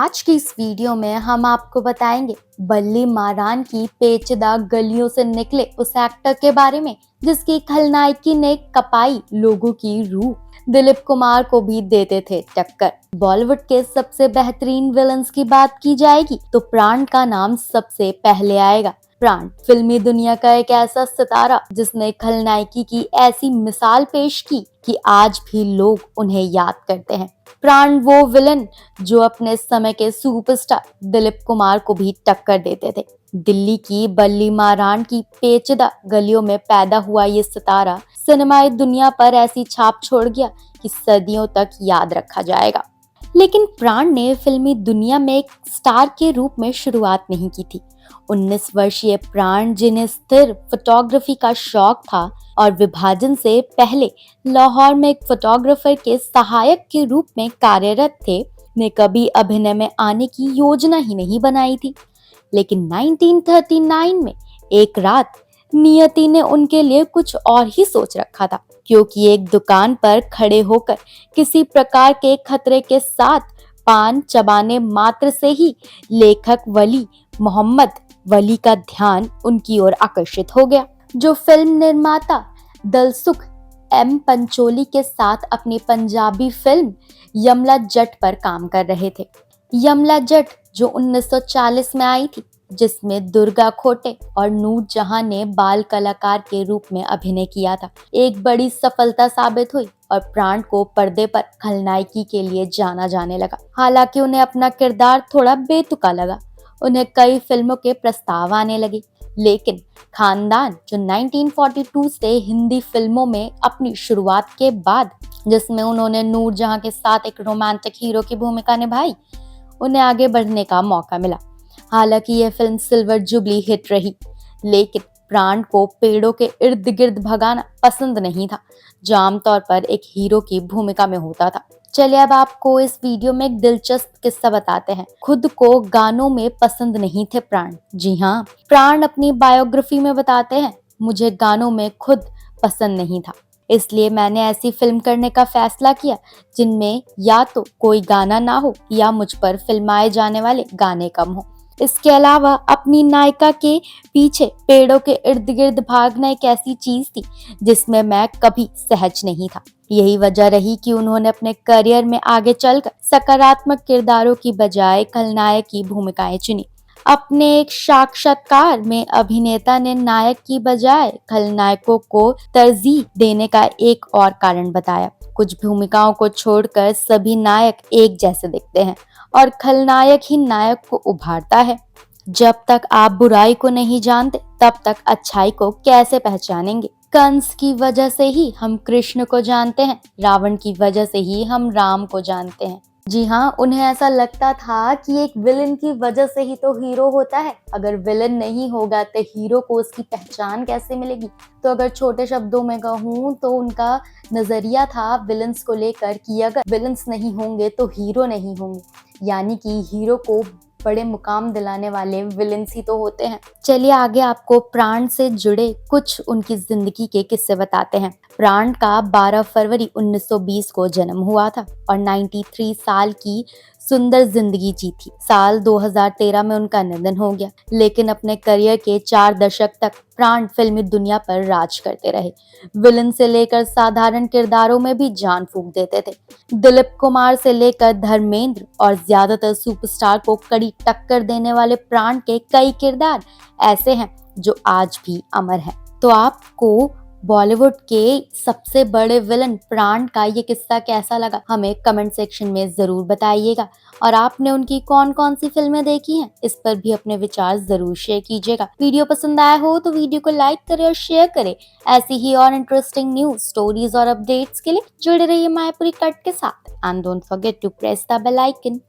आज की इस वीडियो में हम आपको बताएंगे बल्ली मारान की पेचीदा गलियों से निकले उस एक्टर के बारे में जिसकी खलनायकी ने कपाई लोगों की रूह। दिलीप कुमार को भी देते थे टक्कर। बॉलीवुड के सबसे बेहतरीन विलन्स की बात की जाएगी तो प्राण का नाम सबसे पहले आएगा। प्राण फिल्मी दुनिया का एक ऐसा सितारा जिसने खलनायकी की ऐसी मिसाल पेश की कि आज भी लोग उन्हें याद करते हैं। प्राण वो विलन जो अपने समय के सुपरस्टार दिलीप कुमार को भी टक्कर देते थे। दिल्ली की बल्ली मारान की पेचीदा गलियों में पैदा हुआ ये सितारा सिनेमाई दुनिया पर ऐसी छाप छोड़ गया कि सदियों तक याद रखा जाएगा। लेकिन प्राण ने फिल्मी दुनिया में एक स्टार के रूप में शुरुआत नहीं की थी। 19 वर्षीय प्राण, जिन्हें स्थिर फोटोग्राफी का शौक था और विभाजन से पहले लाहौर में एक फोटोग्राफर के सहायक के रूप में कार्यरत थे, ने कभी अभिनय में आने की योजना ही नहीं बनाई थी। लेकिन 1939 में एक रात नियति ने उनके लिए कुछ और ही सोच रखा था, क्योंकि एक दुकान पर खड़े होकर किसी प्रकार के खतरे के साथ पान चबाने मात्र से ही लेखक वली मोहम्मद वली का ध्यान उनकी ओर आकर्षित हो गया, जो फिल्म निर्माता दलसुख एम पंचोली के साथ अपनी पंजाबी फिल्म यमला जट पर काम कर रहे थे। यमला जट जो 1940 में आई थी, जिसमें दुर्गा खोटे और नूर जहां ने बाल कलाकार के रूप में अभिनय किया था, एक बड़ी सफलता साबित हुई और प्राण को पर्दे पर खलनायकी के लिए जाना जाने लगा। हालांकि उन्हें अपना किरदार थोड़ा बेतुका लगा, उन्हें कई फिल्मों के प्रस्ताव आने लगे, लेकिन खानदान जो 1942 से हिंदी फिल्मों में अपनी शुरुआत के बाद, जिसमें उन्होंने नूर जहां के साथ एक रोमांटिक हीरो की भूमिका निभाई, उन्हें आगे बढ़ने का मौका मिला। हालांकि यह फिल्म सिल्वर जुबली हिट रही, लेकिन प्राण को पेड़ों के इर्द गिर्द भगाना पसंद नहीं था, जो आमतौर पर एक हीरो की भूमिका में होता था। चलिए अब आपको इस वीडियो में एक दिलचस्प किस्सा बताते हैं। खुद को गानों में पसंद नहीं थे प्राण। जी हाँ, प्राण अपनी बायोग्राफी में बताते हैं, मुझे गानों में खुद पसंद नहीं था, इसलिए मैंने ऐसी फिल्म करने का फैसला किया जिनमें या तो कोई गाना ना हो या मुझ पर फिल्माए जाने वाले गाने कम हो। इसके अलावा अपनी नायिका के पीछे पेड़ों के इर्द गिर्द भागना एक ऐसी चीज थी जिसमें मैं कभी सहज नहीं था। यही वजह रही कि उन्होंने अपने करियर में आगे चलकर सकारात्मक किरदारों की बजाय खलनायक की भूमिकाएं चुनी। अपने एक साक्षात्कार में अभिनेता ने नायक की बजाय खलनायकों को तरजीह देने का एक और कारण बताया। कुछ भूमिकाओं को छोड़कर सभी नायक एक जैसे दिखते हैं और खलनायक ही नायक को उभारता है। जब तक आप बुराई को नहीं जानते, तब तक अच्छाई को कैसे पहचानेंगे? कंस की वजह से ही हम कृष्ण को जानते हैं, रावण की वजह से ही हम राम को जानते हैं। जी हाँ, उन्हें ऐसा लगता था कि एक विलन की वजह से ही तो हीरो होता है। अगर विलन नहीं होगा तो हीरो को उसकी पहचान कैसे मिलेगी? तो अगर छोटे शब्दों में कहूँ तो उनका नजरिया था विलन्स को लेकर कि अगर विलन्स नहीं होंगे तो हीरो नहीं होंगे, यानी कि हीरो को बड़े मुकाम दिलाने वाले विलन्स ही तो होते हैं। चलिए आगे आपको प्राण से जुड़े कुछ उनकी जिंदगी के किस्से बताते हैं। प्राण का 12 फरवरी 1920 को जन्म हुआ था और 93 साल की सुंदर जिंदगी जी थी। साल 2013 में उनका निधन हो गया, लेकिन अपने करियर के 4 दशक तक प्राण फिल्मी दुनिया पर राज करते रहे। विलन से लेकर साधारण किरदारों में भी जान फूंक देते थे। दिलीप कुमार से लेकर धर्मेंद्र और ज्यादातर सुपरस्टार को कड़ी टक्कर देने वाले प्राण के कई किरदार ऐसे हैं जो आज भी अमर हैं। तो आपको बॉलीवुड के सबसे बड़े विलन प्राण का ये किस्सा कैसा लगा, हमें कमेंट सेक्शन में जरूर बताइएगा। और आपने उनकी कौन कौन सी फिल्में देखी हैं, इस पर भी अपने विचार जरूर शेयर कीजिएगा। वीडियो पसंद आया हो तो वीडियो को लाइक करें और शेयर करें। ऐसी ही और इंटरेस्टिंग न्यूज, स्टोरीज और अपडेट्स के लिए जुड़े रहिए मायापुरी कट के साथ। And don't forget to press the bell icon.